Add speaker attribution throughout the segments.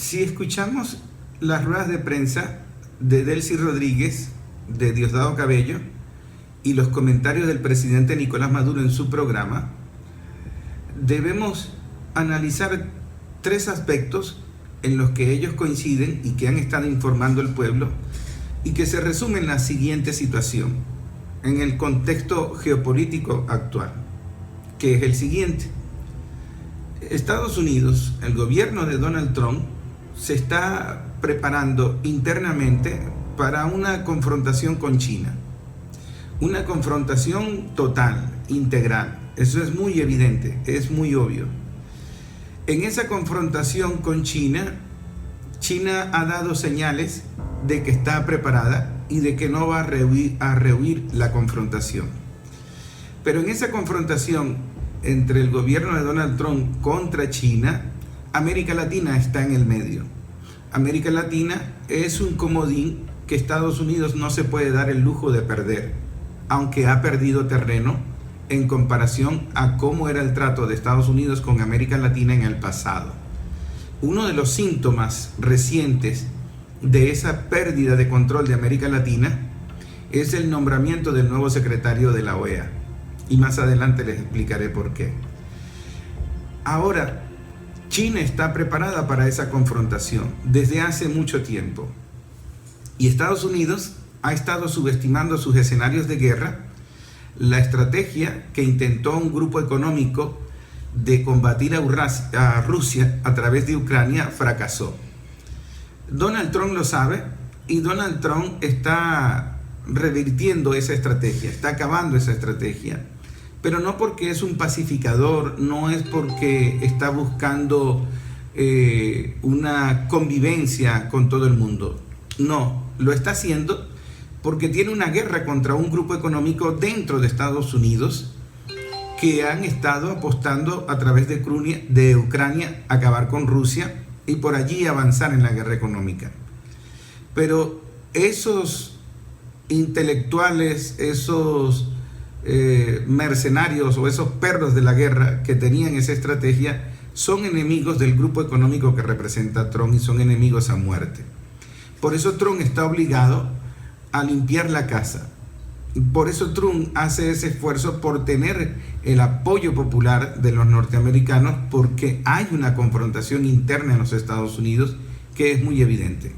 Speaker 1: Si escuchamos las ruedas de prensa de Delcy Rodríguez, de Diosdado Cabello, y los comentarios del presidente Nicolás Maduro en su programa, debemos analizar tres aspectos en los que ellos coinciden y que han estado informando al pueblo y que se resumen en la siguiente situación, en el contexto geopolítico actual, que es el siguiente. Estados Unidos, el gobierno de Donald Trump, se está preparando internamente para una confrontación con China. Una confrontación total, integral. Eso es muy evidente, es muy obvio. En esa confrontación con China, China ha dado señales de que está preparada y de que no va a rehuir la confrontación. Pero en esa confrontación entre el gobierno de Donald Trump contra China, América Latina está en el medio. América Latina es un comodín que Estados Unidos no se puede dar el lujo de perder, aunque ha perdido terreno en comparación a cómo era el trato de Estados Unidos con América Latina en el pasado. Uno de los síntomas recientes de esa pérdida de control de América Latina es el nombramiento del nuevo secretario de la OEA. Y más adelante les explicaré por qué. Ahora, China está preparada para esa confrontación desde hace mucho tiempo. Y Estados Unidos ha estado subestimando sus escenarios de guerra. La estrategia que intentó un grupo económico de combatir a Rusia a través de Ucrania fracasó. Donald Trump lo sabe y Donald Trump está revirtiendo esa estrategia, está acabando esa estrategia. Pero no porque es un pacificador, no es porque está buscando una convivencia con todo el mundo. No, lo está haciendo porque tiene una guerra contra un grupo económico dentro de Estados Unidos que han estado apostando a través de Ucrania a acabar con Rusia y por allí avanzar en la guerra económica. Pero esos intelectuales, esos mercenarios o esos perros de la guerra que tenían esa estrategia son enemigos del grupo económico que representa Trump y son enemigos a muerte. Por eso Trump está obligado a limpiar la casa. Por eso Trump hace ese esfuerzo por tener el apoyo popular de los norteamericanos, porque hay una confrontación interna en los Estados Unidos que es muy evidente.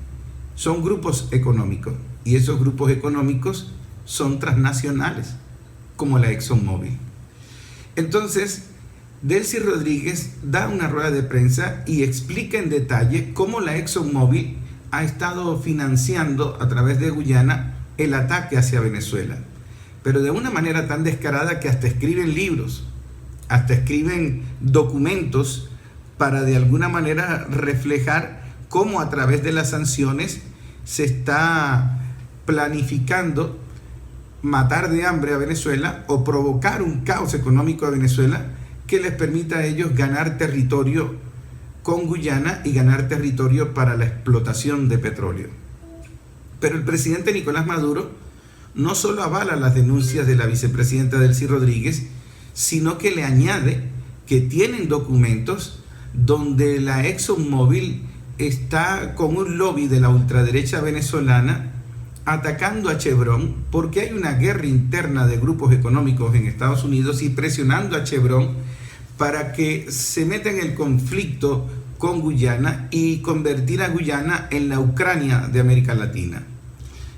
Speaker 1: Son grupos económicos y esos grupos económicos son transnacionales, como la ExxonMobil. Entonces, Delcy Rodríguez da una rueda de prensa y explica en detalle cómo la ExxonMobil ha estado financiando a través de Guyana el ataque hacia Venezuela, pero de una manera tan descarada que hasta escriben libros, hasta escriben documentos para de alguna manera reflejar cómo a través de las sanciones se está planificando matar de hambre a Venezuela o provocar un caos económico a Venezuela que les permita a ellos ganar territorio con Guyana y ganar territorio para la explotación de petróleo. Pero el presidente Nicolás Maduro no solo avala las denuncias de la vicepresidenta Delcy Rodríguez, sino que le añade que tienen documentos donde la ExxonMobil está con un lobby de la ultraderecha venezolana atacando a Chevron porque hay una guerra interna de grupos económicos en Estados Unidos y presionando a Chevron para que se meta en el conflicto con Guyana y convertir a Guyana en la Ucrania de América Latina.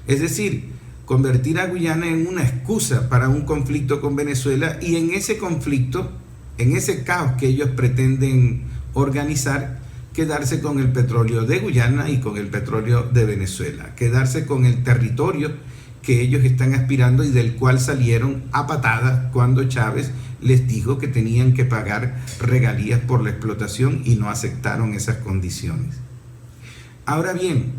Speaker 1: Es decir, convertir a Guyana en una excusa para un conflicto con Venezuela y en ese conflicto, en ese caos que ellos pretenden organizar, quedarse con el petróleo de Guyana y con el petróleo de Venezuela, quedarse con el territorio que ellos están aspirando y del cual salieron a patadas cuando Chávez les dijo que tenían que pagar regalías por la explotación y no aceptaron esas condiciones. Ahora bien,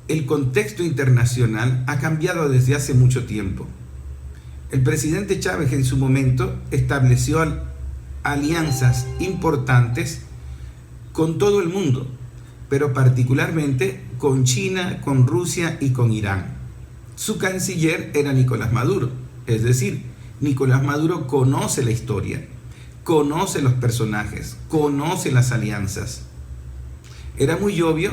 Speaker 1: el contexto internacional ha cambiado desde hace mucho tiempo. El presidente Chávez en su momento estableció alianzas importantes con todo el mundo, pero particularmente con China, con Rusia y con Irán. Su canciller era Nicolás Maduro, es decir, Nicolás Maduro conoce la historia, conoce los personajes, conoce las alianzas. Era muy obvio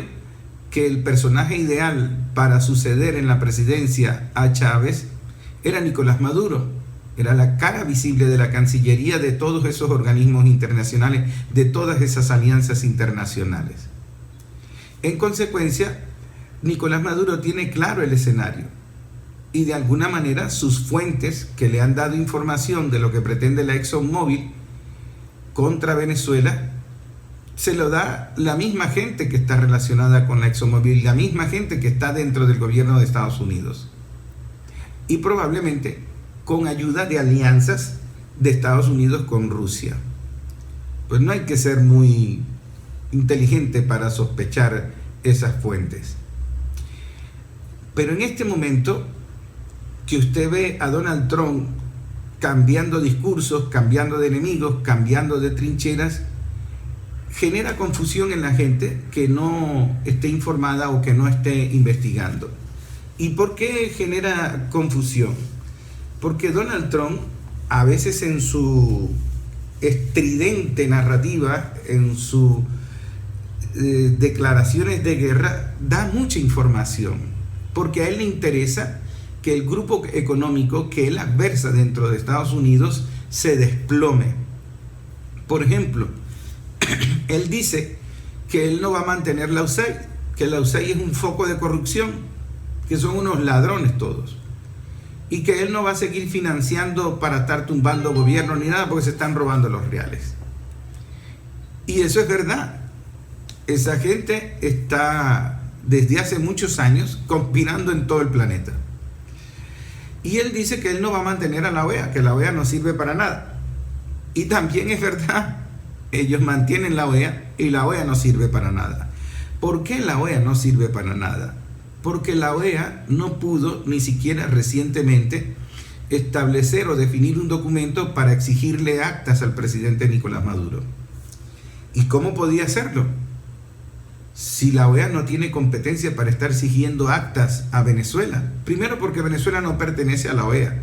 Speaker 1: que el personaje ideal para suceder en la presidencia a Chávez era Nicolás Maduro. Era la cara visible de la Cancillería, de todos esos organismos internacionales, de todas esas alianzas internacionales. En consecuencia, Nicolás Maduro tiene claro el escenario y de alguna manera sus fuentes que le han dado información de lo que pretende la ExxonMobil contra Venezuela se lo da la misma gente que está relacionada con la ExxonMobil, la misma gente que está dentro del gobierno de Estados Unidos y probablemente con ayuda de alianzas de Estados Unidos con Rusia. Pues no hay que ser muy inteligente para sospechar esas fuentes. Pero en este momento que usted ve a Donald Trump cambiando discursos, cambiando de enemigos, cambiando de trincheras, genera confusión en la gente que no esté informada o que no esté investigando. ¿Y por qué genera confusión? Porque Donald Trump, a veces en su estridente narrativa, en sus declaraciones de guerra, da mucha información, porque a él le interesa que el grupo económico que él adversa dentro de Estados Unidos se desplome. Por ejemplo, él dice que él no va a mantener la USAID, que la USAID es un foco de corrupción, que son unos ladrones todos, y que él no va a seguir financiando para estar tumbando gobierno ni nada porque se están robando los reales. Y eso es verdad. Esa gente está desde hace muchos años conspirando en todo el planeta. Y él dice que él no va a mantener a la OEA, que la OEA no sirve para nada. Y también es verdad, ellos mantienen la OEA y la OEA no sirve para nada. ¿Por qué la OEA no sirve para nada? Porque la OEA no pudo ni siquiera recientemente establecer o definir un documento para exigirle actas al presidente Nicolás Maduro. ¿Y cómo podía hacerlo? Si la OEA no tiene competencia para estar exigiendo actas a Venezuela. Primero, porque Venezuela no pertenece a la OEA.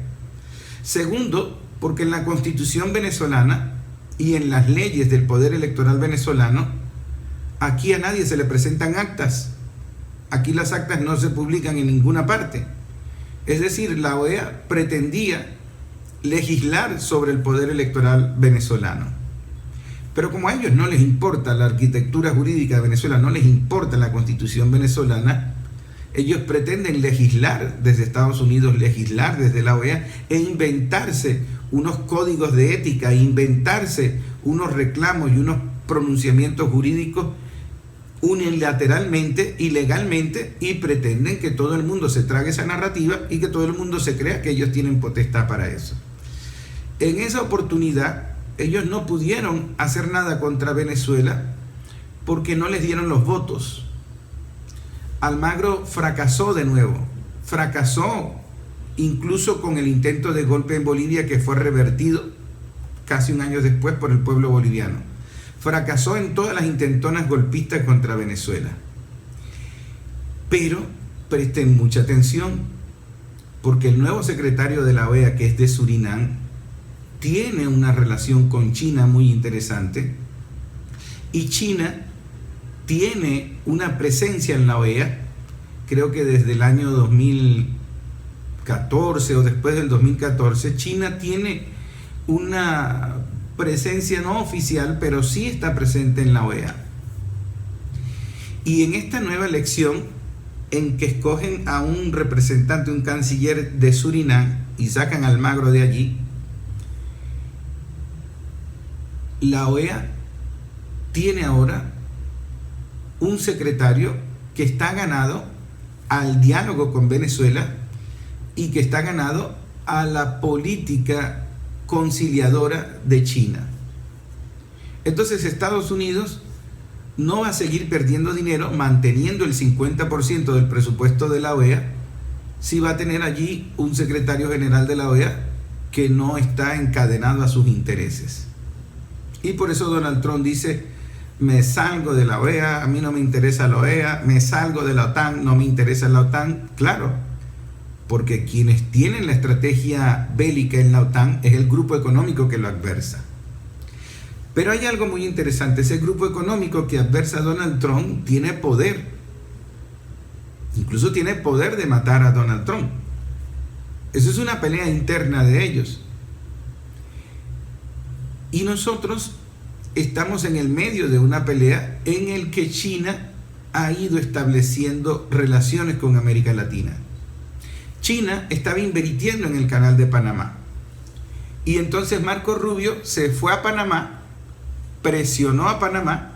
Speaker 1: Segundo, porque en la Constitución venezolana y en las leyes del poder electoral venezolano, aquí a nadie se le presentan actas. Aquí las actas no se publican en ninguna parte. Es decir, la OEA pretendía legislar sobre el poder electoral venezolano. Pero como a ellos no les importa la arquitectura jurídica de Venezuela, no les importa la Constitución venezolana, ellos pretenden legislar desde Estados Unidos, legislar desde la OEA e inventarse unos códigos de ética, inventarse unos reclamos y unos pronunciamientos jurídicos unilateralmente, ilegalmente, y pretenden que todo el mundo se trague esa narrativa y que todo el mundo se crea que ellos tienen potestad para eso. En esa oportunidad, ellos no pudieron hacer nada contra Venezuela porque no les dieron los votos. Almagro fracasó de nuevo, fracasó incluso con el intento de golpe en Bolivia que fue revertido casi un año después por el pueblo boliviano. Fracasó en todas las intentonas golpistas contra Venezuela. Pero presten mucha atención, porque el nuevo secretario de la OEA, que es de Surinam, tiene una relación con China muy interesante, y China tiene una presencia en la OEA, creo que desde el año 2014 o después del 2014, China tiene una presencia no oficial, pero sí está presente en la OEA. Y en esta nueva elección, en que escogen a un representante, un canciller de Surinam, y sacan a Almagro de allí, la OEA tiene ahora un secretario que está ganado al diálogo con Venezuela y que está ganado a la política conciliadora de China. Entonces Estados Unidos no va a seguir perdiendo dinero manteniendo el 50% del presupuesto de la OEA si va a tener allí un secretario general de la OEA que no está encadenado a sus intereses. Y por eso Donald Trump dice: me salgo de la OEA, a mí no me interesa la OEA, me salgo de la OTAN, no me interesa la OTAN. Claro, porque quienes tienen la estrategia bélica en la OTAN es el grupo económico que lo adversa. Pero hay algo muy interesante, ese grupo económico que adversa a Donald Trump tiene poder, incluso tiene poder de matar a Donald Trump. Eso es una pelea interna de ellos. Y nosotros estamos en el medio de una pelea en el que China ha ido estableciendo relaciones con América Latina. China estaba invirtiendo en el canal de Panamá. Y entonces Marco Rubio se fue a Panamá, presionó a Panamá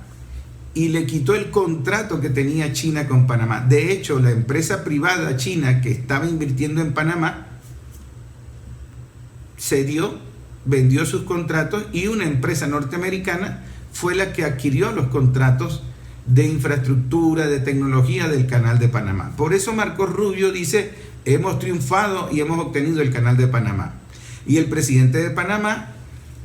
Speaker 1: y le quitó el contrato que tenía China con Panamá. De hecho, la empresa privada china que estaba invirtiendo en Panamá cedió, vendió sus contratos y una empresa norteamericana fue la que adquirió los contratos de infraestructura, de tecnología del canal de Panamá. Por eso Marco Rubio dice, hemos triunfado y hemos obtenido el canal de Panamá. Y el presidente de Panamá,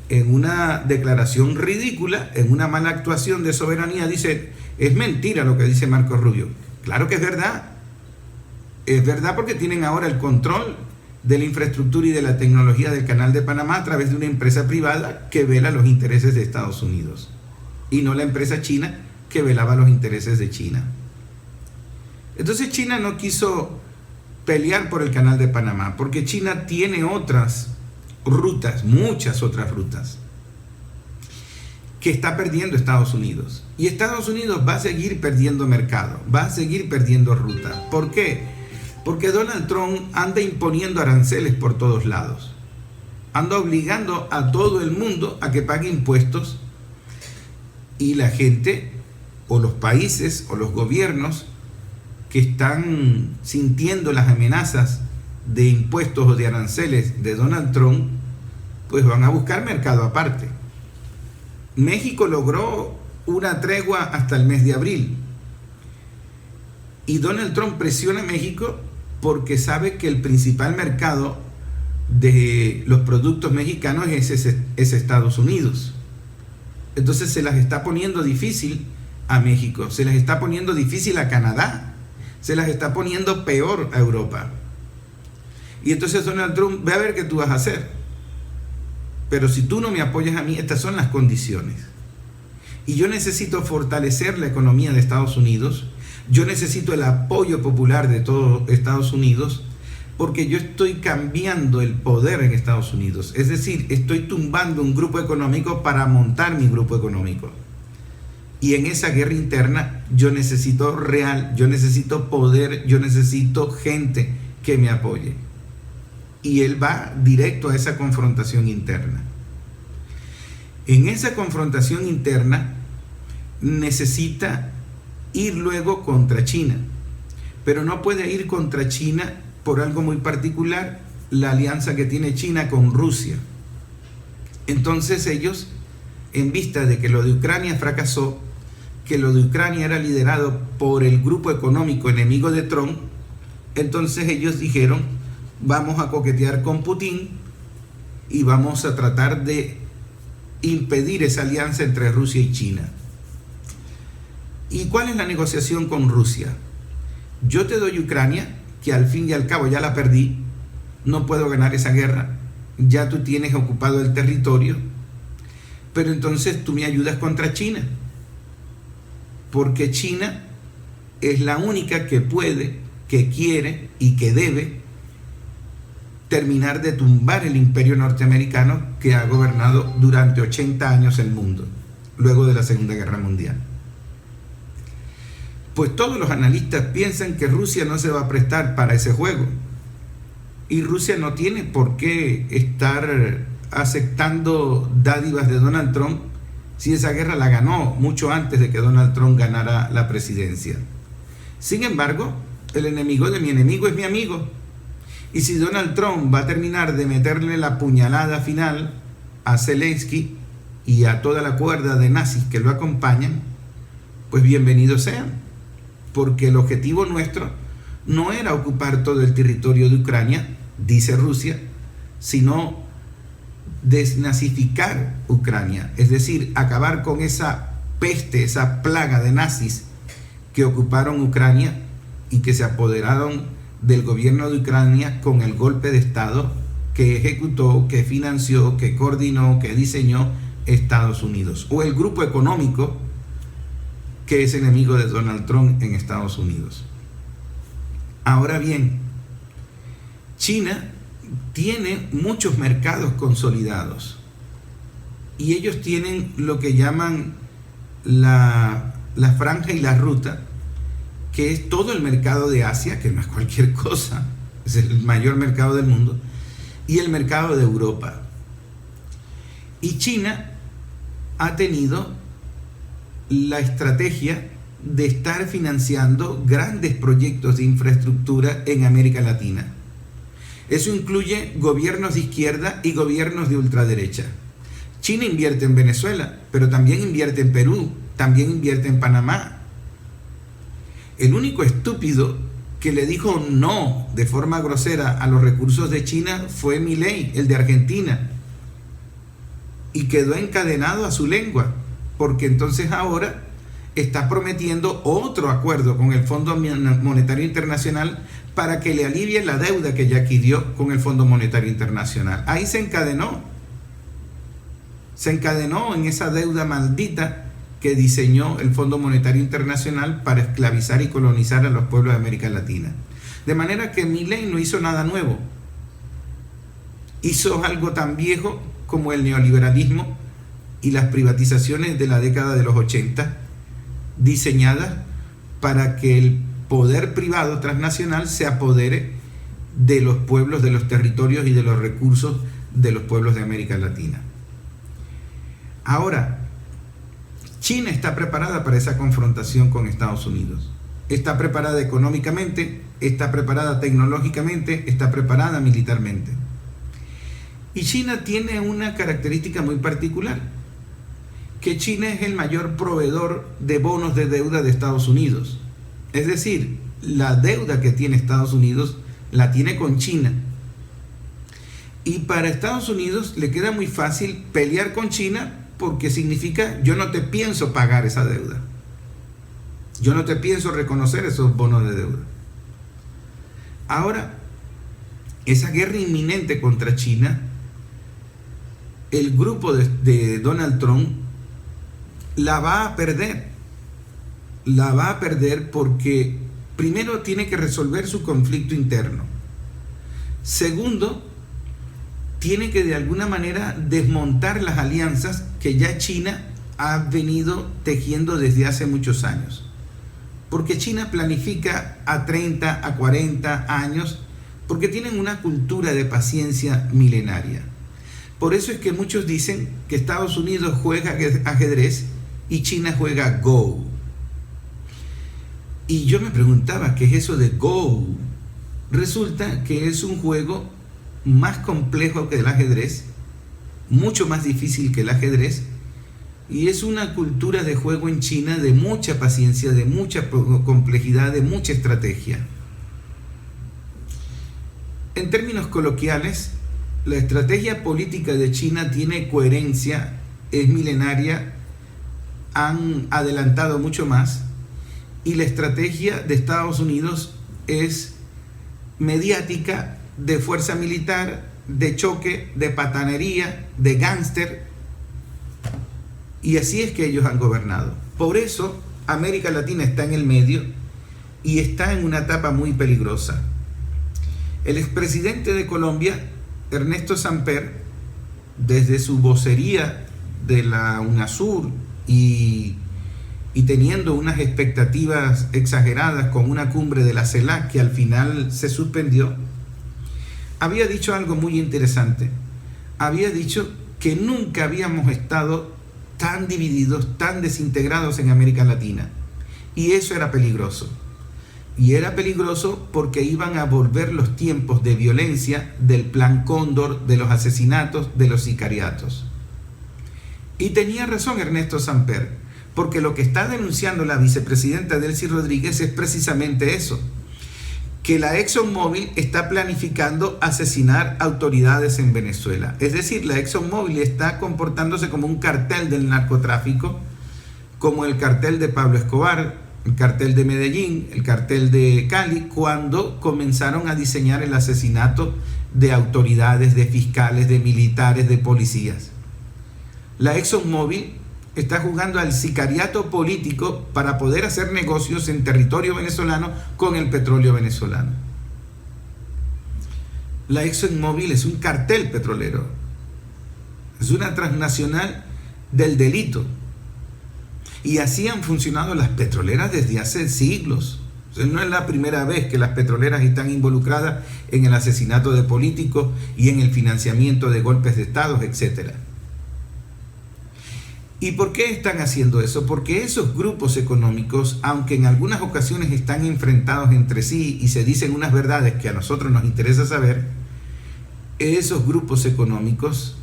Speaker 1: en una declaración ridícula, en una mala actuación de soberanía, dice, es mentira lo que dice Marco Rubio. Claro que es verdad. Es verdad porque tienen ahora el control de la infraestructura y de la tecnología del canal de Panamá a través de una empresa privada que vela los intereses de Estados Unidos y no la empresa china que velaba los intereses de China. Entonces China no quiso pelear por el canal de Panamá porque China tiene otras rutas, muchas otras rutas que está perdiendo Estados Unidos, y Estados Unidos va a seguir perdiendo mercado, va a seguir perdiendo ruta. ¿Por qué? Porque Donald Trump anda imponiendo aranceles por todos lados, anda obligando a todo el mundo a que pague impuestos, y la gente o los países o los gobiernos que están sintiendo las amenazas de impuestos o de aranceles de Donald Trump, pues van a buscar mercado aparte. México logró una tregua hasta el mes de abril y Donald Trump presiona a México porque sabe que el principal mercado de los productos mexicanos es Estados Unidos. Entonces se las está poniendo difícil a México, se las está poniendo difícil a Canadá, se las está poniendo peor a Europa. Y entonces Donald Trump, ve a ver qué tú vas a hacer. Pero si tú no me apoyas a mí, estas son las condiciones. Y yo necesito fortalecer la economía de Estados Unidos. Yo necesito el apoyo popular de todo Estados Unidos, porque yo estoy cambiando el poder en Estados Unidos. Es decir, estoy tumbando un grupo económico para montar mi grupo económico. Y en esa guerra interna yo necesito yo necesito poder, yo necesito gente que me apoye. Y él va directo a esa confrontación interna. En esa confrontación interna necesita ir luego contra China, pero no puede ir contra China por algo muy particular, la alianza que tiene China con Rusia. Entonces ellos, en vista de que lo de Ucrania fracasó, que lo de Ucrania era liderado por el grupo económico enemigo de Trump, entonces ellos dijeron, vamos a coquetear con Putin y vamos a tratar de impedir esa alianza entre Rusia y China. ¿Y cuál es la negociación con Rusia? Yo te doy Ucrania, que al fin y al cabo ya la perdí, no puedo ganar esa guerra, ya tú tienes ocupado el territorio, pero entonces tú me ayudas contra China, porque China es la única que puede, que quiere y que debe terminar de tumbar el imperio norteamericano que ha gobernado durante 80 años el mundo, luego de la Segunda Guerra Mundial. Pues todos los analistas piensan que Rusia no se va a prestar para ese juego. Y Rusia no tiene por qué estar aceptando dádivas de Donald Trump si esa guerra la ganó mucho antes de que Donald Trump ganara la presidencia. Sin embargo, el enemigo de mi enemigo es mi amigo. Y si Donald Trump va a terminar de meterle la puñalada final a Zelensky y a toda la cuerda de nazis que lo acompañan, pues bienvenidos sean. Porque el objetivo nuestro no era ocupar todo el territorio de Ucrania, dice Rusia, sino desnazificar Ucrania. Es decir, acabar con esa peste, esa plaga de nazis que ocuparon Ucrania y que se apoderaron del gobierno de Ucrania con el golpe de Estado que ejecutó, que financió, que coordinó, que diseñó Estados Unidos, o el grupo económico que es enemigo de Donald Trump en Estados Unidos. Ahora bien, China tiene muchos mercados consolidados y ellos tienen lo que llaman la franja y la ruta, que es todo el mercado de Asia, que no es cualquier cosa, es el mayor mercado del mundo, y el mercado de Europa. Y China ha tenido la estrategia de estar financiando grandes proyectos de infraestructura en América Latina. Eso incluye gobiernos de izquierda y gobiernos de ultraderecha. China invierte en Venezuela, pero también invierte en Perú, también invierte en Panamá. El único estúpido que le dijo no de forma grosera a los recursos de China fue Milei, el de Argentina, y quedó encadenado a su lengua, porque entonces ahora está prometiendo otro acuerdo con el Fondo Monetario Internacional para que le alivie la deuda que ya adquirió con el Fondo Monetario Internacional. Ahí se encadenó en esa deuda maldita que diseñó el Fondo Monetario Internacional para esclavizar y colonizar a los pueblos de América Latina. De manera que Milei no hizo nada nuevo. Hizo algo tan viejo como el neoliberalismo y las privatizaciones de la década de los 80, diseñadas para que el poder privado transnacional se apodere de los pueblos, de los territorios y de los recursos de los pueblos de América Latina. Ahora, China está preparada para esa confrontación con Estados Unidos. Está preparada económicamente, está preparada tecnológicamente, está preparada militarmente. Y China tiene una característica muy particular, que China es el mayor proveedor de bonos de deuda de Estados Unidos. Es decir, la deuda que tiene Estados Unidos la tiene con China. Y para Estados Unidos le queda muy fácil pelear con China porque significa: yo no te pienso pagar esa deuda. Yo no te pienso reconocer esos bonos de deuda. Ahora, esa guerra inminente contra China, el grupo de Donald Trump la va a perder. La va a perder porque primero tiene que resolver su conflicto interno. Segundo, tiene que de alguna manera desmontar las alianzas que ya China ha venido tejiendo desde hace muchos años. Porque China planifica a 30, a 40 años, porque tienen una cultura de paciencia milenaria. Por eso es que muchos dicen que Estados Unidos juega ajedrez y China juega Go. Y yo me preguntaba, ¿qué es eso de Go? Resulta que es un juego más complejo que el ajedrez, mucho más difícil que el ajedrez, y es una cultura de juego en China de mucha paciencia, de mucha complejidad, de mucha estrategia. En términos coloquiales, la estrategia política de China tiene coherencia, es milenaria, han adelantado mucho más, y la estrategia de Estados Unidos es mediática, de fuerza militar, de choque, de patanería, de gángster, y así es que ellos han gobernado. Por eso América Latina está en el medio y está en una etapa muy peligrosa. El expresidente de Colombia, Ernesto Samper, desde su vocería de la UNASUR y teniendo unas expectativas exageradas con una cumbre de la CELAC que al final se suspendió, había dicho algo muy interesante. Había dicho que nunca habíamos estado tan divididos, tan desintegrados en América Latina. Y eso era peligroso. Y era peligroso porque iban a volver los tiempos de violencia del Plan Cóndor, de los asesinatos, de los sicariatos. Y tenía razón Ernesto Samper, porque lo que está denunciando la vicepresidenta Delcy Rodríguez es precisamente eso, que la ExxonMobil está planificando asesinar autoridades en Venezuela. Es decir, la ExxonMobil está comportándose como un cartel del narcotráfico, como el cartel de Pablo Escobar, el cartel de Medellín, el cartel de Cali, cuando comenzaron a diseñar el asesinato de autoridades, de fiscales, de militares, de policías. La ExxonMobil está jugando al sicariato político para poder hacer negocios en territorio venezolano con el petróleo venezolano. La ExxonMobil es un cartel petrolero, es una transnacional del delito. Y así han funcionado las petroleras desde hace siglos. O sea, no es la primera vez que las petroleras están involucradas en el asesinato de políticos y en el financiamiento de golpes de estados, etc. ¿Y por qué están haciendo eso? Porque esos grupos económicos, aunque en algunas ocasiones están enfrentados entre sí y se dicen unas verdades que a nosotros nos interesa saber, esos grupos económicos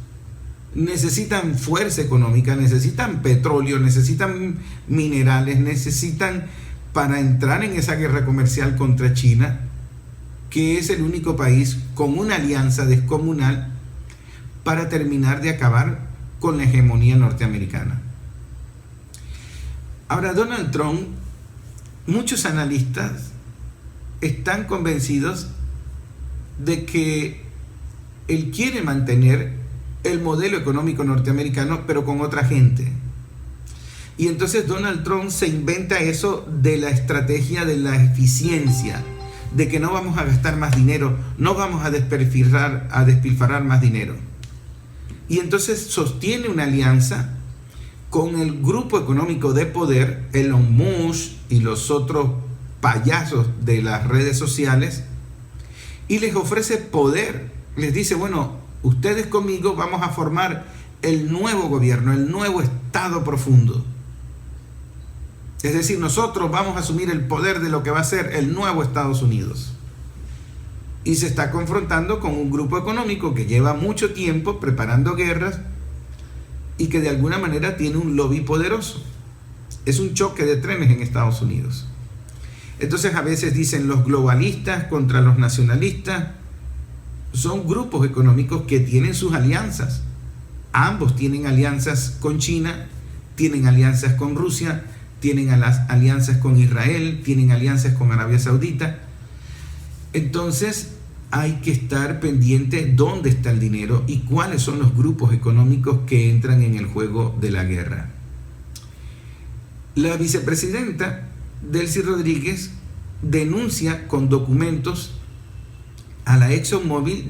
Speaker 1: necesitan fuerza económica, necesitan petróleo, necesitan minerales, necesitan para entrar en esa guerra comercial contra China, que es el único país con una alianza descomunal para terminar de acabar con la hegemonía norteamericana. Ahora, Donald Trump, muchos analistas están convencidos de que él quiere mantener el modelo económico norteamericano, pero con otra gente. Y entonces Donald Trump se inventa eso de la estrategia de la eficiencia, de que no vamos a gastar más dinero, no vamos a despilfarrar más dinero. Y entonces sostiene una alianza con el grupo económico de poder, Elon Musk y los otros payasos de las redes sociales, y les ofrece poder. Les dice, bueno, ustedes conmigo vamos a formar el nuevo gobierno, el nuevo Estado profundo. Es decir, nosotros vamos a asumir el poder de lo que va a ser el nuevo Estados Unidos. Y se está confrontando con un grupo económico que lleva mucho tiempo preparando guerras y que de alguna manera tiene un lobby poderoso. Es un choque de trenes en Estados Unidos. Entonces a veces dicen los globalistas contra los nacionalistas. Son grupos económicos que tienen sus alianzas. Ambos tienen alianzas con China, tienen alianzas con Rusia, tienen alianzas con Israel, tienen alianzas con Arabia Saudita. Entonces hay que estar pendiente dónde está el dinero y cuáles son los grupos económicos que entran en el juego de la guerra. La vicepresidenta Delcy Rodríguez denuncia con documentos a la ExxonMobil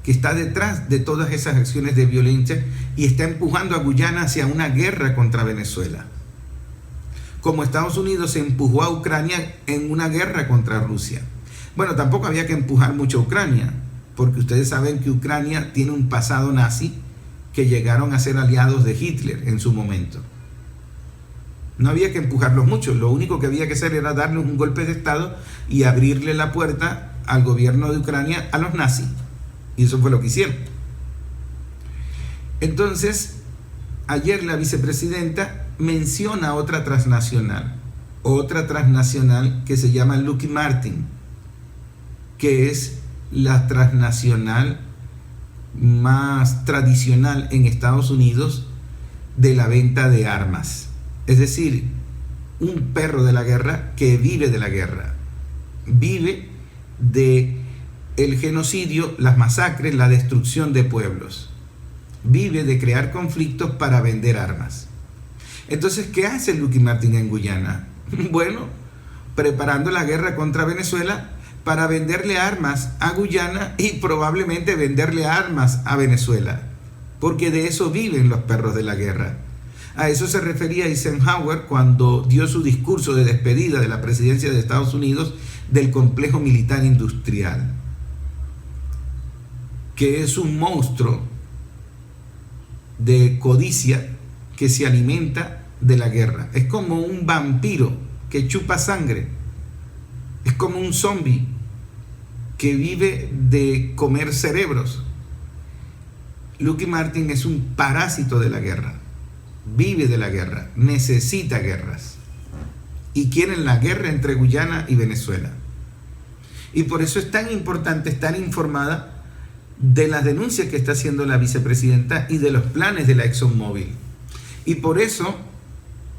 Speaker 1: que está detrás de todas esas acciones de violencia y está empujando a Guyana hacia una guerra contra Venezuela. Como Estados Unidos empujó a Ucrania en una guerra contra Rusia. Bueno, tampoco había que empujar mucho a Ucrania, porque ustedes saben que Ucrania tiene un pasado nazi que llegaron a ser aliados de Hitler en su momento. No había que empujarlos mucho, lo único que había que hacer era darles un golpe de estado y abrirle la puerta al gobierno de Ucrania a los nazis. Y eso fue lo que hicieron. Entonces, ayer la vicepresidenta menciona otra transnacional que se llama Lockheed Martin, que es la transnacional más tradicional en Estados Unidos de la venta de armas. Es decir, un perro de la guerra que vive de la guerra, vive de el genocidio, las masacres, la destrucción de pueblos, vive de crear conflictos para vender armas. Entonces, ¿qué hace Lockheed Martin en Guyana? Bueno, preparando la guerra contra Venezuela para venderle armas a Guyana y probablemente venderle armas a Venezuela, porque de eso viven los perros de la guerra. A eso se refería Eisenhower cuando dio su discurso de despedida de la presidencia de Estados Unidos del complejo militar industrial, que es un monstruo de codicia que se alimenta de la guerra. Es como un vampiro que chupa sangre, es como un zombie que vive de comer cerebros. Lockheed Martin es un parásito de la guerra, vive de la guerra, necesita guerras y quieren la guerra entre Guyana y Venezuela. Y por eso es tan importante estar informada de las denuncias que está haciendo la vicepresidenta y de los planes de la ExxonMobil. Y por eso,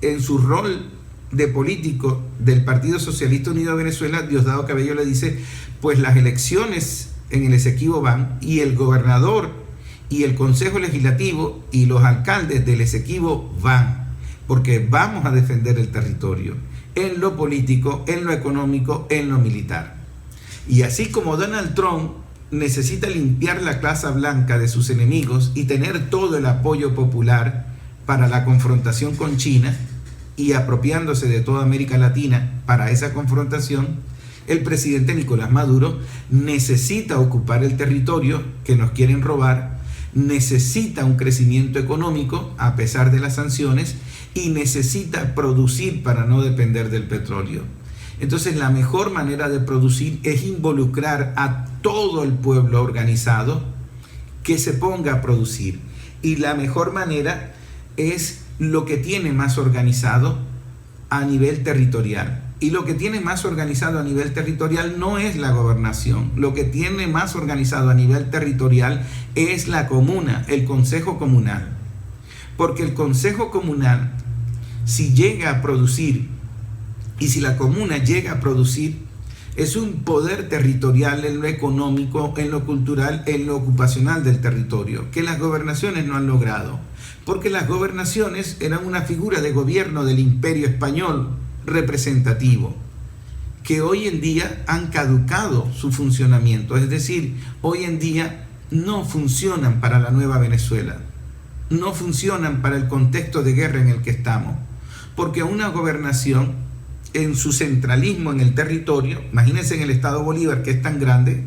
Speaker 1: en su rol de político del Partido Socialista Unido de Venezuela, Diosdado Cabello le dice, pues las elecciones en el Esequibo van y el gobernador y el Consejo Legislativo y los alcaldes del Esequibo van, porque vamos a defender el territorio, en lo político, en lo económico, en lo militar. Y así como Donald Trump necesita limpiar la Casa Blanca de sus enemigos y tener todo el apoyo popular para la confrontación con China, y apropiándose de toda América Latina para esa confrontación, el presidente Nicolás Maduro necesita ocupar el territorio que nos quieren robar, necesita un crecimiento económico a pesar de las sanciones y necesita producir para no depender del petróleo. Entonces la mejor manera de producir es involucrar a todo el pueblo organizado que se ponga a producir, y la mejor manera es lo que tiene más organizado a nivel territorial. Y lo que tiene más organizado a nivel territorial no es la gobernación. Lo que tiene más organizado a nivel territorial es la comuna, el consejo comunal. Porque el consejo comunal, si llega a producir, y si la comuna llega a producir, es un poder territorial en lo económico, en lo cultural, en lo ocupacional del territorio, que las gobernaciones no han logrado. Porque las gobernaciones eran una figura de gobierno del Imperio Español representativo, que hoy en día han caducado su funcionamiento. Es decir, hoy en día no funcionan para la nueva Venezuela, no funcionan para el contexto de guerra en el que estamos, porque una gobernación en su centralismo en el territorio, imagínense en el Estado Bolívar, que es tan grande,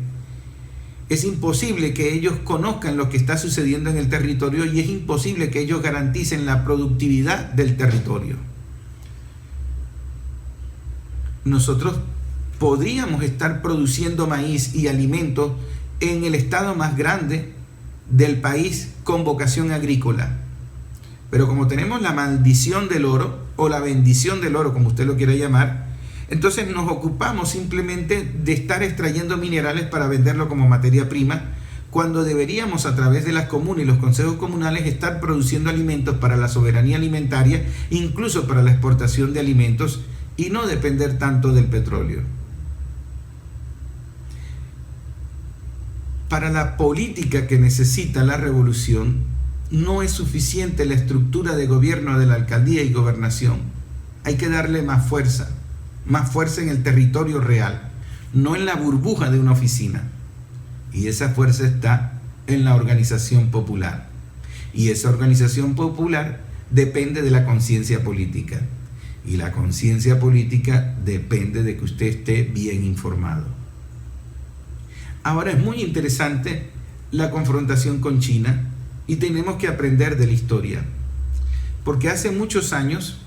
Speaker 1: es imposible que ellos conozcan lo que está sucediendo en el territorio y es imposible que ellos garanticen la productividad del territorio. Nosotros podríamos estar produciendo maíz y alimentos en el estado más grande del país con vocación agrícola. Pero como tenemos la maldición del oro, o la bendición del oro, como usted lo quiera llamar, entonces nos ocupamos simplemente de estar extrayendo minerales para venderlo como materia prima, cuando deberíamos, a través de las comunas y los consejos comunales, estar produciendo alimentos para la soberanía alimentaria, incluso para la exportación de alimentos, y no depender tanto del petróleo. Para la política que necesita la revolución, no es suficiente la estructura de gobierno de la alcaldía y gobernación. Hay que darle más fuerza en el territorio real, no en la burbuja de una oficina. Y esa fuerza está en la organización popular. Y esa organización popular depende de la conciencia política. Y la conciencia política depende de que usted esté bien informado. Ahora es muy interesante la confrontación con China y tenemos que aprender de la historia. Porque hace muchos años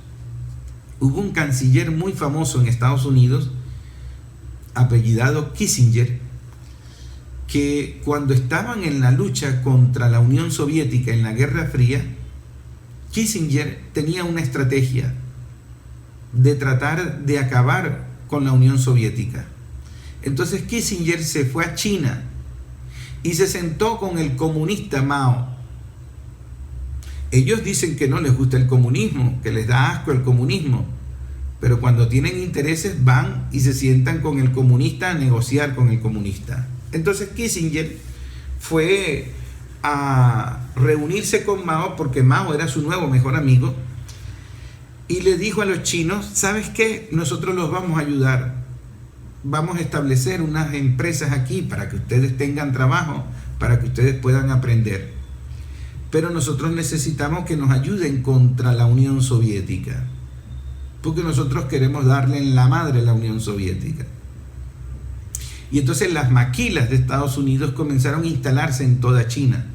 Speaker 1: hubo un canciller muy famoso en Estados Unidos, apellidado Kissinger, que cuando estaban en la lucha contra la Unión Soviética en la Guerra Fría, Kissinger tenía una estrategia de tratar de acabar con la Unión Soviética. Entonces Kissinger se fue a China y se sentó con el comunista Mao. Ellos dicen que no les gusta el comunismo, que les da asco el comunismo, pero cuando tienen intereses van y se sientan con el comunista a negociar con el comunista. Entonces Kissinger fue a reunirse con Mao porque Mao era su nuevo mejor amigo y le dijo a los chinos: ¿sabes qué? Nosotros los vamos a ayudar. Vamos a establecer unas empresas aquí para que ustedes tengan trabajo, para que ustedes puedan aprender. Pero nosotros necesitamos que nos ayuden contra la Unión Soviética, porque nosotros queremos darle en la madre a la Unión Soviética. Y entonces las maquilas de Estados Unidos comenzaron a instalarse en toda China.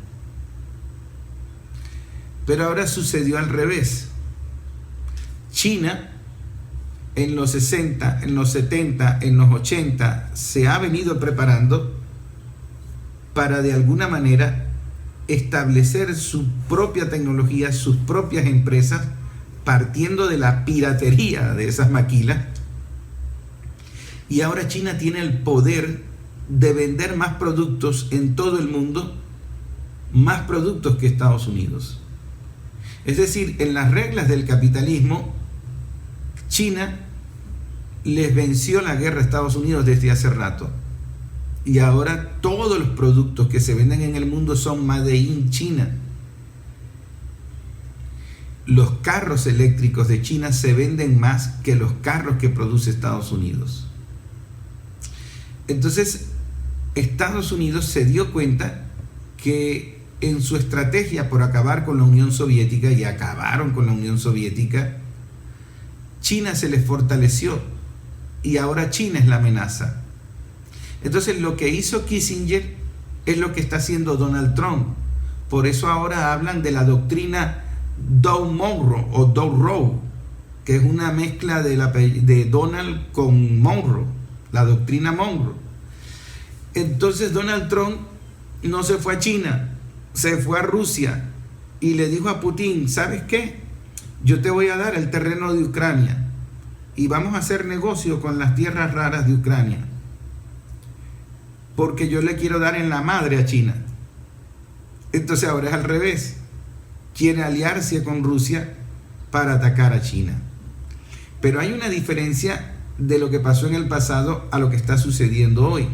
Speaker 1: Pero ahora sucedió al revés. China en los 60, en los 70, en los 80 se ha venido preparando para de alguna manera establecer su propia tecnología, sus propias empresas, partiendo de la piratería de esas maquilas. Y ahora China tiene el poder de vender más productos en todo el mundo, más productos que Estados Unidos. Es decir, en las reglas del capitalismo, China les venció la guerra a Estados Unidos desde hace rato. Y ahora todos los productos que se venden en el mundo son made in China. Los carros eléctricos de China se venden más que los carros que produce Estados Unidos. Entonces, Estados Unidos se dio cuenta que en su estrategia por acabar con la Unión Soviética, y acabaron con la Unión Soviética, China se les fortaleció y ahora China es la amenaza. Entonces, lo que hizo Kissinger es lo que está haciendo Donald Trump. Por eso ahora hablan de la doctrina Dow-Monroe o Dow-Rowe, que es una mezcla de Donald con Monroe, la doctrina Monroe. Entonces Donald Trump no se fue a China, se fue a Rusia y le dijo a Putin: ¿sabes qué? Yo te voy a dar el terreno de Ucrania y vamos a hacer negocio con las tierras raras de Ucrania, porque yo le quiero dar en la madre a China. Entonces ahora es al revés. Quiere aliarse con Rusia para atacar a China. Pero hay una diferencia de lo que pasó en el pasado a lo que está sucediendo hoy.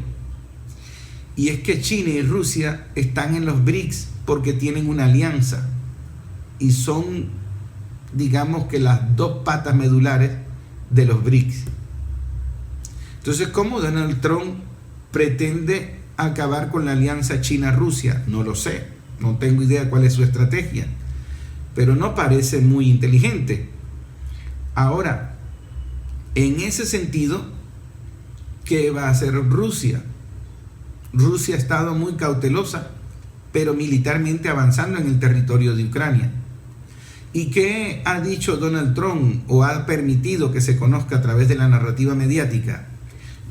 Speaker 1: Y es que China y Rusia están en los BRICS porque tienen una alianza. Y son, digamos que las dos patas medulares de los BRICS. Entonces, ¿cómo Donald Trump pretende acabar con la alianza China-Rusia? No lo sé. No tengo idea cuál es su estrategia. Pero no parece muy inteligente. Ahora, en ese sentido, ¿qué va a hacer Rusia? Rusia ha estado muy cautelosa, pero militarmente avanzando en el territorio de Ucrania. ¿Y qué ha dicho Donald Trump o ha permitido que se conozca a través de la narrativa mediática?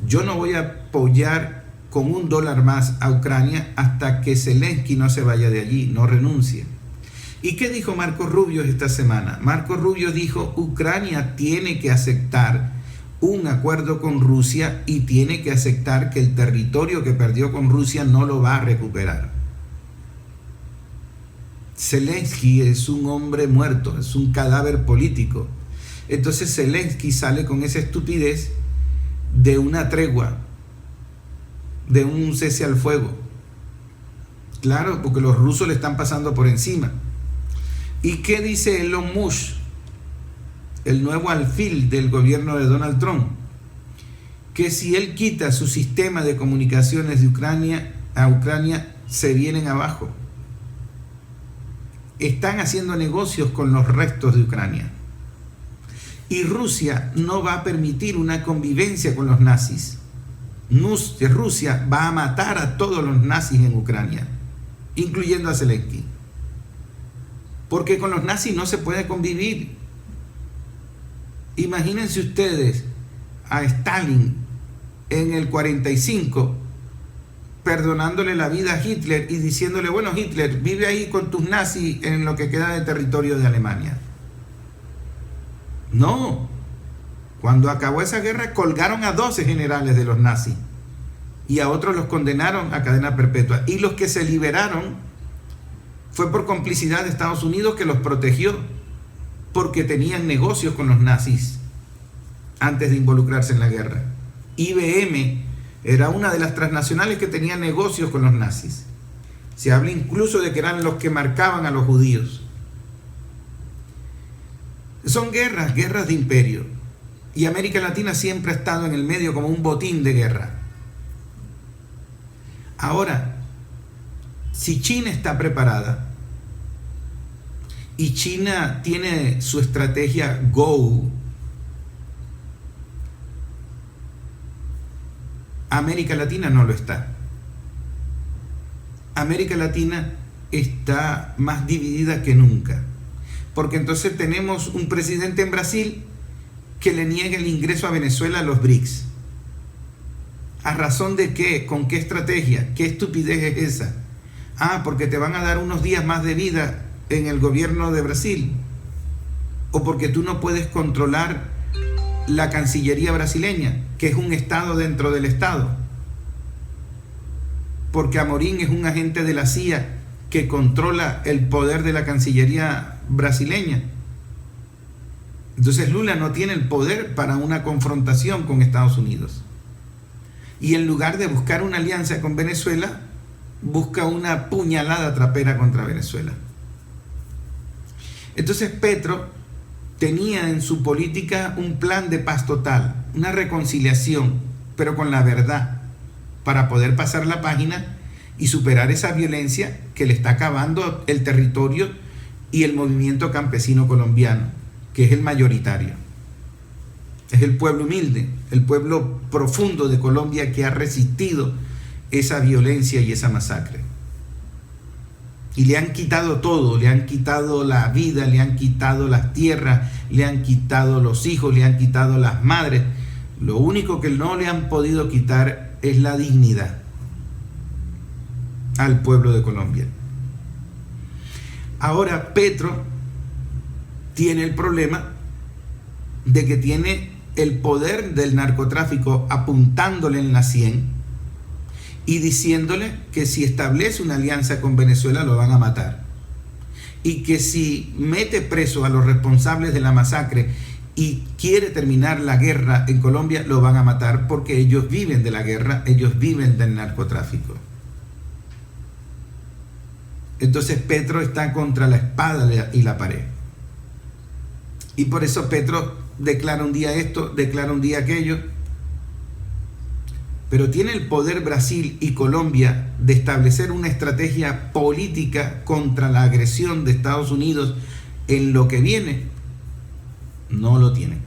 Speaker 1: Yo no voy a apoyar con $1 más a Ucrania hasta que Zelensky no se vaya de allí, no renuncie. ¿Y qué dijo Marco Rubio esta semana? Marco Rubio dijo: Ucrania tiene que aceptar un acuerdo con Rusia y tiene que aceptar que el territorio que perdió con Rusia no lo va a recuperar. Zelensky es un hombre muerto, es un cadáver político. Entonces Zelensky sale con esa estupidez de una tregua, de un cese al fuego. Claro, porque los rusos le están pasando por encima. ¿Y qué dice Elon Musk, el nuevo alfil del gobierno de Donald Trump? Que si él quita su sistema de comunicaciones de Ucrania, a Ucrania se vienen abajo. Están haciendo negocios con los restos de Ucrania. Y Rusia no va a permitir una convivencia con los nazis. Rusia va a matar a todos los nazis en Ucrania, incluyendo a Zelensky. Porque con los nazis no se puede convivir. Imagínense ustedes a Stalin en el 45 perdonándole la vida a Hitler y diciéndole: bueno, Hitler, vive ahí con tus nazis en lo que queda de territorio de Alemania. No. Cuando acabó esa guerra colgaron a 12 generales de los nazis y a otros los condenaron a cadena perpetua. Y los que se liberaron fue por complicidad de Estados Unidos, que los protegió porque tenían negocios con los nazis antes de involucrarse en la guerra. IBM era una de las transnacionales que tenía negocios con los nazis. Se habla incluso de que eran los que marcaban a los judíos. Son guerras de imperio. Y América Latina siempre ha estado en el medio como un botín de guerra. Ahora, si China está preparada y China tiene su estrategia Go, América Latina no lo está. América Latina está más dividida que nunca, porque entonces tenemos un presidente en Brasil que le niega el ingreso a Venezuela a los BRICS. ¿A razón de qué? ¿Con qué estrategia? ¿Qué estupidez es esa? Ah, porque te van a dar unos días más de vida en el gobierno de Brasil, o porque tú no puedes controlar la Cancillería brasileña, que es un estado dentro del estado, porque Amorim es un agente de la CIA que controla el poder de la Cancillería brasileña. Entonces Lula no tiene el poder para una confrontación con Estados Unidos. y en lugar de buscar una alianza con Venezuela, busca una puñalada trapera contra Venezuela. Entonces Petro tenía en su política un plan de paz total, una reconciliación, pero con la verdad, para poder pasar la página y superar esa violencia que le está acabando el territorio y el movimiento campesino colombiano, que es el mayoritario. Es el pueblo humilde, el pueblo profundo de Colombia que ha resistido esa violencia y esa masacre. Y le han quitado todo, le han quitado la vida, le han quitado las tierras, le han quitado los hijos, le han quitado las madres. Lo único que no le han podido quitar es la dignidad al pueblo de Colombia. Ahora Petro tiene el problema de que tiene el poder del narcotráfico apuntándole en la sien y diciéndole que si establece una alianza con Venezuela lo van a matar, y que si mete preso a los responsables de la masacre y quiere terminar la guerra en Colombia lo van a matar, porque ellos viven de la guerra, ellos viven del narcotráfico. Entonces Petro está contra la espada y la pared, y por eso Petro declara un día esto, declara un día aquello. Pero tiene el poder Brasil y Colombia de establecer una estrategia política contra la agresión de Estados Unidos en lo que viene. No lo tienen.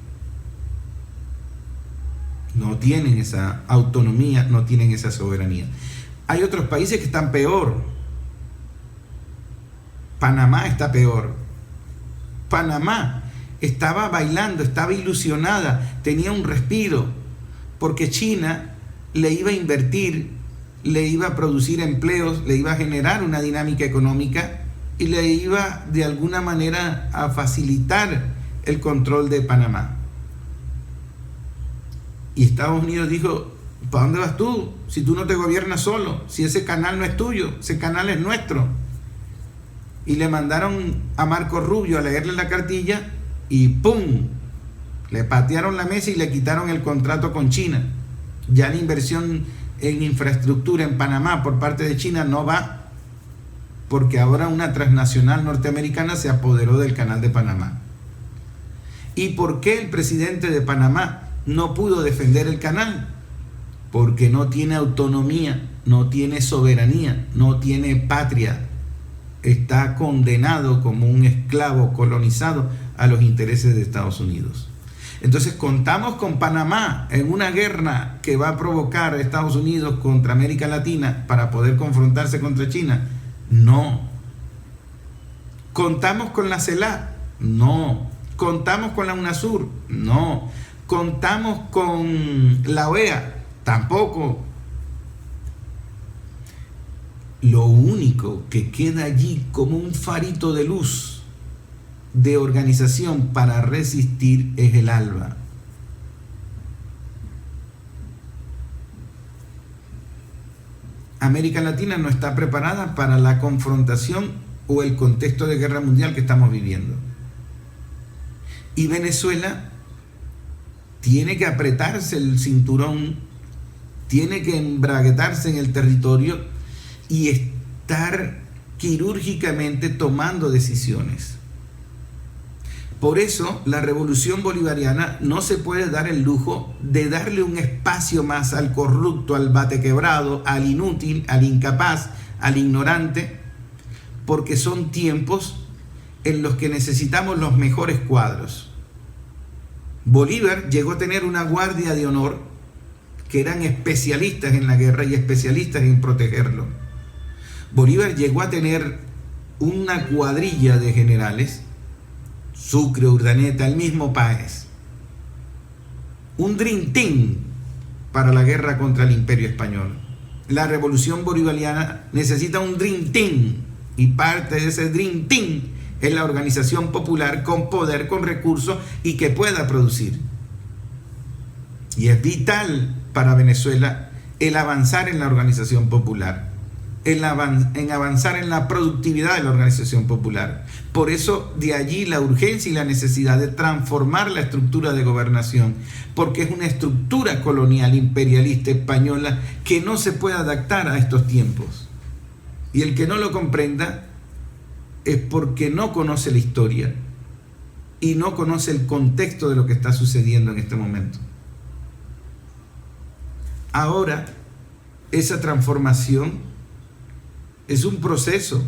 Speaker 1: No tienen esa autonomía, no tienen esa soberanía. Hay otros países que están peor. Panamá está peor. Panamá estaba bailando, estaba ilusionada, tenía un respiro, porque China le iba a invertir, le iba a producir empleos, le iba a generar una dinámica económica y le iba de alguna manera a facilitar el control de Panamá. Y Estados Unidos dijo: ¿para dónde vas tú? Si tú no te gobiernas solo, si ese canal no es tuyo, ese canal es nuestro. Y le mandaron a Marco Rubio a leerle la cartilla y ¡pum! Le patearon la mesa y le quitaron el contrato con China. Ya la inversión en infraestructura en Panamá por parte de China no va, porque ahora una transnacional norteamericana se apoderó del canal de Panamá. ¿Y por qué el presidente de Panamá no pudo defender el canal? Porque no tiene autonomía, no tiene soberanía, no tiene patria. Está condenado como un esclavo colonizado a los intereses de Estados Unidos. Entonces contamos con Panamá en una guerra que va a provocar a Estados Unidos contra América Latina para poder confrontarse contra China. No. ¿Contamos con la CELAC? No. ¿Contamos con la UNASUR? No. ¿Contamos con la OEA? Tampoco. Lo único que queda allí como un farito de luz de organización para resistir es el ALBA. América Latina no está preparada para la confrontación o el contexto de guerra mundial que estamos viviendo. Y Venezuela tiene que apretarse el cinturón, tiene que embraguetarse en el territorio y estar quirúrgicamente tomando decisiones. Por eso la revolución bolivariana no se puede dar el lujo de darle un espacio más al corrupto, al batequebrado, al inútil, al incapaz, al ignorante, porque son tiempos en los que necesitamos los mejores cuadros. Bolívar llegó a tener una guardia de honor que eran especialistas en la guerra y especialistas en protegerlo. Bolívar llegó a tener una cuadrilla de generales, Sucre, Urdaneta, el mismo Páez. Un Dream Team para la guerra contra el Imperio Español. La revolución bolivariana necesita un Dream Team, y parte de ese Dream Team es la organización popular con poder, con recursos y que pueda producir. Y es vital para Venezuela el avanzar en la organización popular. en avanzar en la productividad de la organización popular. Por eso de allí la urgencia y la necesidad de transformar la estructura de gobernación, porque es una estructura colonial, imperialista, española, que no se puede adaptar a estos tiempos. Y el que no lo comprenda es porque no conoce la historia y no conoce el contexto de lo que está sucediendo en este momento. Ahora, esa transformación es un proceso,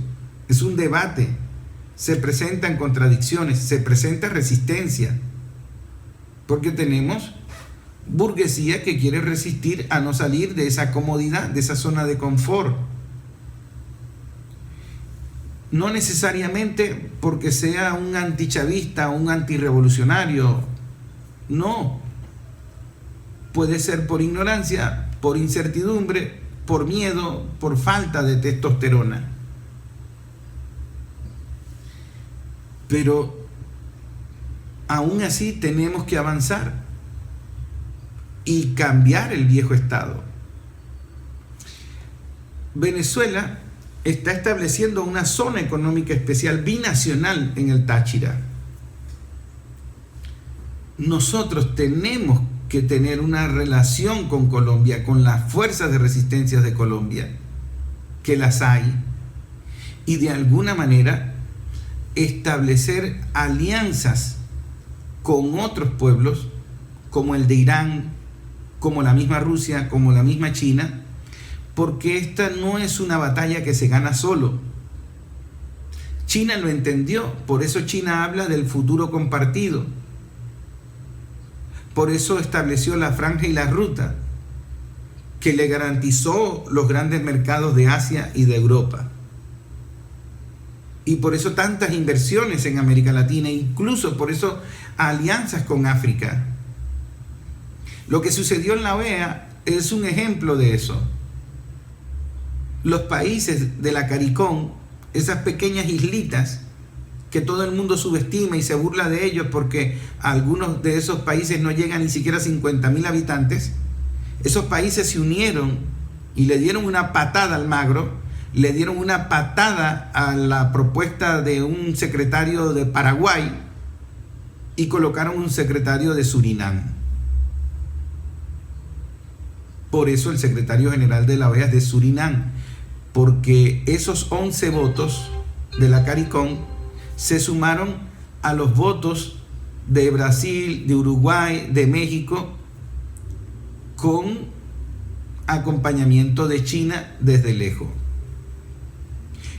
Speaker 1: es un debate, se presentan contradicciones, se presenta resistencia, porque tenemos burguesía que quiere resistir a no salir de esa comodidad, de esa zona de confort. No necesariamente porque sea un antichavista o un antirrevolucionario, no. Puede ser por ignorancia, por incertidumbre, por miedo, por falta de testosterona. Pero aún así tenemos que avanzar y cambiar el viejo estado. Venezuela está estableciendo una zona económica especial binacional en el Táchira. Nosotros tenemos que tener una relación con Colombia, con las fuerzas de resistencia de Colombia, que las hay, y de alguna manera establecer alianzas con otros pueblos, como el de Irán, como la misma Rusia, como la misma China, porque esta no es una batalla que se gana solo. China lo entendió, por eso China habla del futuro compartido. Por eso estableció la franja y la ruta, que le garantizó los grandes mercados de Asia y de Europa. Y por eso tantas inversiones en América Latina, incluso por eso alianzas con África. Lo que sucedió en la OEA es un ejemplo de eso. Los países de la CARICOM, esas pequeñas islitas que todo el mundo subestima y se burla de ellos porque algunos de esos países no llegan ni siquiera a 50.000 habitantes, esos países se unieron y le dieron una patada al Magro, le dieron una patada a la propuesta de un secretario de Paraguay y colocaron un secretario de Surinam. Por eso el secretario general de la OEA es de Surinam, porque esos 11 votos de la CARICOM se sumaron a los votos de Brasil, de Uruguay, de México, con acompañamiento de China desde lejos.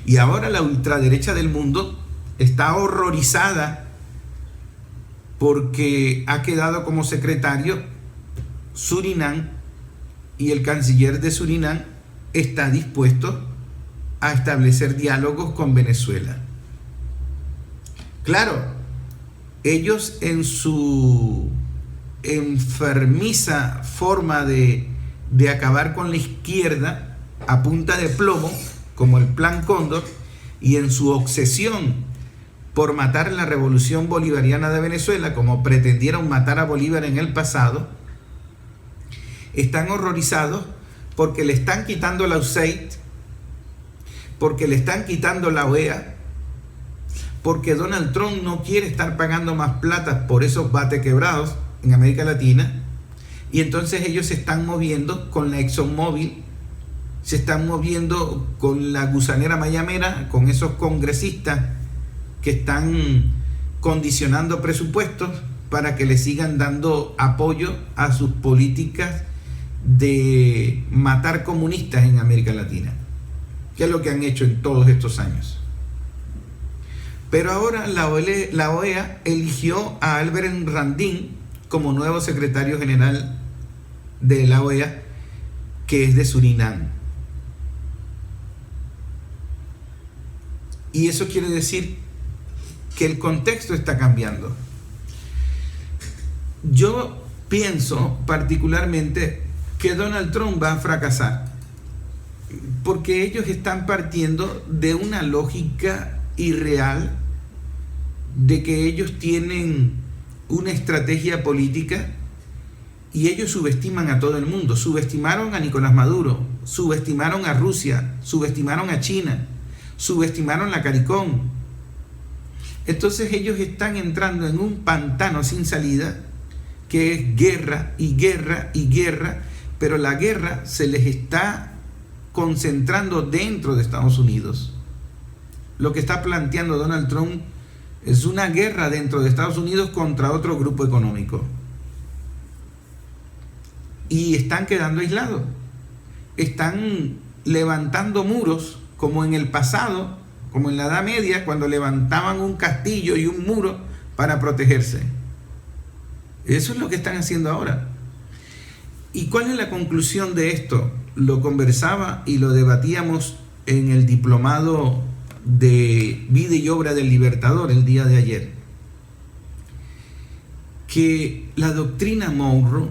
Speaker 1: Y ahora la ultraderecha del mundo está horrorizada porque ha quedado como secretario Surinam y el canciller de Surinam está dispuesto a establecer diálogos con Venezuela. Claro, ellos en su enfermiza forma de acabar con la izquierda a punta de plomo, como el Plan Cóndor, y en su obsesión por matar la revolución bolivariana de Venezuela, como pretendieron matar a Bolívar en el pasado, están horrorizados porque le están quitando la USAID, porque le están quitando la OEA, porque Donald Trump no quiere estar pagando más plata por esos batequebrados en América Latina, y entonces ellos se están moviendo con la ExxonMobil, se están moviendo con la gusanera mayamera, con esos congresistas que están condicionando presupuestos para que le sigan dando apoyo a sus políticas de matar comunistas en América Latina, que es lo que han hecho en todos estos años. Pero ahora la OEA eligió a Albert Randin como nuevo secretario general de la OEA, que es de Surinam. Y eso quiere decir que el contexto está cambiando. Yo pienso particularmente que Donald Trump va a fracasar, porque ellos están partiendo de una lógica irreal de que ellos tienen una estrategia política y ellos subestiman a todo el mundo. Subestimaron a Nicolás Maduro, subestimaron a Rusia, subestimaron a China, subestimaron la CARICOM. Entonces ellos están entrando en un pantano sin salida, que es guerra y guerra y guerra, pero la guerra se les está concentrando dentro de Estados Unidos. Lo que está planteando Donald Trump es una guerra dentro de Estados Unidos contra otro grupo económico. Y están quedando aislados. Están levantando muros, como en el pasado, como en la Edad Media, cuando levantaban un castillo y un muro para protegerse. Eso es lo que están haciendo ahora. ¿Y cuál es la conclusión de esto? Lo conversaba y lo debatíamos en el diplomado de Vida y Obra del Libertador el día de ayer. Que la doctrina Monroe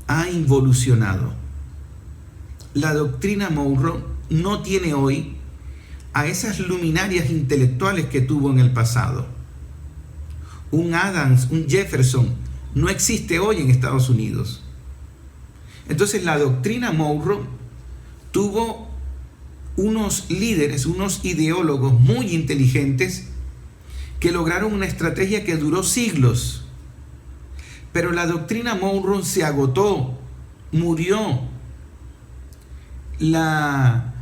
Speaker 1: ha involucionado. La doctrina Monroe no tiene hoy a esas luminarias intelectuales que tuvo en el pasado. Un Adams, un Jefferson, no existe hoy en Estados Unidos. Entonces la doctrina Monroe tuvo unos líderes, unos ideólogos muy inteligentes que lograron una estrategia que duró siglos. Pero la doctrina Monroe se agotó, murió. La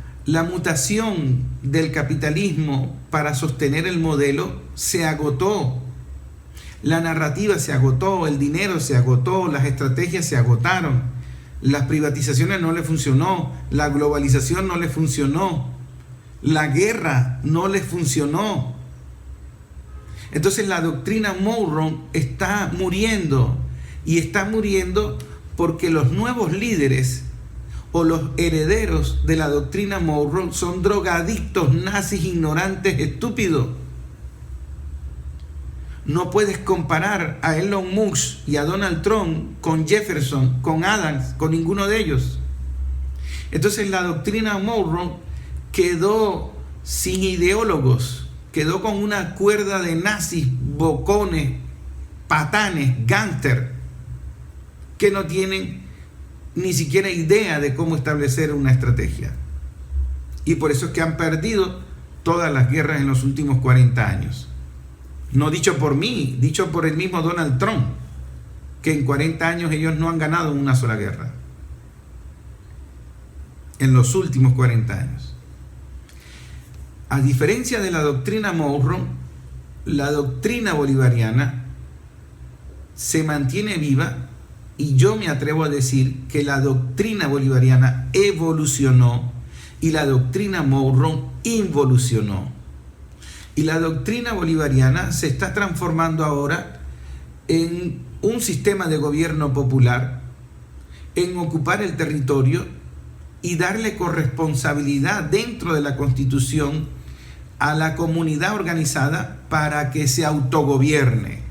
Speaker 1: mutación del capitalismo para sostener el modelo se agotó. La narrativa se agotó, el dinero se agotó, las estrategias se agotaron, las privatizaciones no le funcionó, la globalización no le funcionó, la guerra no le funcionó. Entonces la doctrina Monroe está muriendo, y está muriendo porque los nuevos líderes o los herederos de la doctrina Monroe son drogadictos, nazis, ignorantes, estúpidos. No puedes comparar a Elon Musk y a Donald Trump con Jefferson, con Adams, con ninguno de ellos. Entonces la doctrina Monroe quedó sin ideólogos, quedó con una cuerda de nazis, bocones, patanes, gánster, que no tienen ni siquiera idea de cómo establecer una estrategia. Y por eso es que han perdido todas las guerras en los últimos 40 años. No dicho por mí, dicho por el mismo Donald Trump, que en 40 años ellos no han ganado una sola guerra. En los últimos 40 años. A diferencia de la doctrina Monroe, la doctrina bolivariana se mantiene viva, y yo me atrevo a decir que la doctrina bolivariana evolucionó y la doctrina Monroe involucionó. Y la doctrina bolivariana se está transformando ahora en un sistema de gobierno popular, en ocupar el territorio y darle corresponsabilidad dentro de la Constitución a la comunidad organizada para que se autogobierne.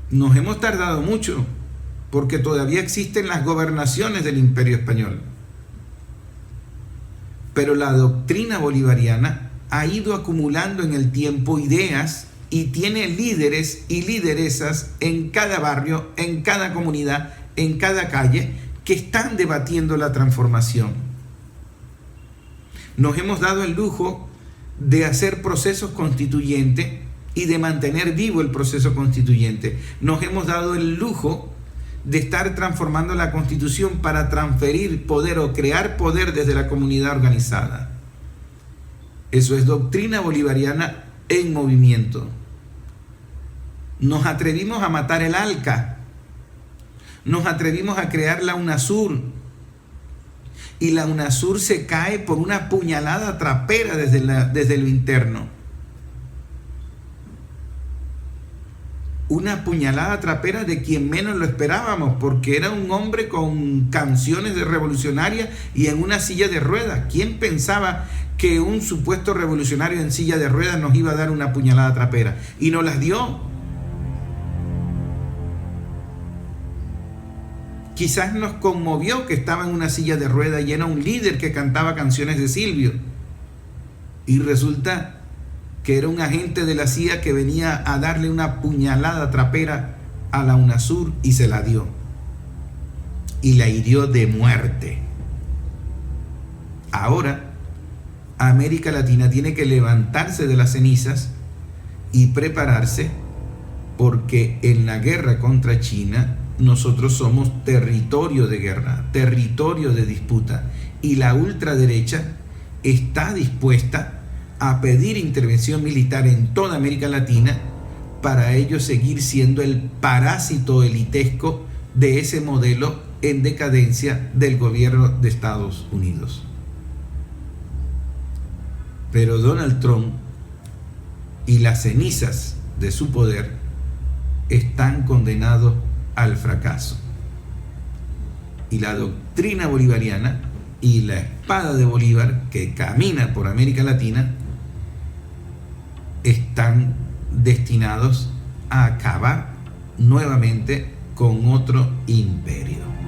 Speaker 1: Nos hemos tardado mucho porque todavía existen las gobernaciones del Imperio Español. Pero la doctrina bolivariana ha ido acumulando en el tiempo ideas y tiene líderes y lideresas en cada barrio, en cada comunidad, en cada calle, que están debatiendo la transformación. Nos hemos dado el lujo de hacer procesos constituyentes y de mantener vivo el proceso constituyente. Nos hemos dado el lujo de estar transformando la Constitución para transferir poder o crear poder desde la comunidad organizada. Eso es doctrina bolivariana en movimiento. Nos atrevimos a matar el ALCA, nos atrevimos a crear la UNASUR, y la UNASUR se cae por una puñalada trapera desde lo interno. Una puñalada trapera de quien menos lo esperábamos, porque era un hombre con canciones de revolucionaria y en una silla de ruedas. ¿Quién pensaba que un supuesto revolucionario en silla de ruedas nos iba a dar una puñalada trapera? Y nos las dio. Quizás nos conmovió que estaba en una silla de ruedas y era un líder que cantaba canciones de Silvio. Y resulta que era un agente de la CIA que venía a darle una puñalada trapera a la UNASUR y se la dio. y la hirió de muerte. Ahora, América Latina tiene que levantarse de las cenizas y prepararse, porque en la guerra contra China nosotros somos territorio de guerra, territorio de disputa, y la ultraderecha está dispuesta a pedir intervención militar en toda América Latina para ello seguir siendo el parásito elitesco de ese modelo en decadencia del gobierno de Estados Unidos. Pero Donald Trump y las cenizas de su poder están condenados al fracaso. Y la doctrina bolivariana y la espada de Bolívar que camina por América Latina están destinados a acabar nuevamente con otro imperio.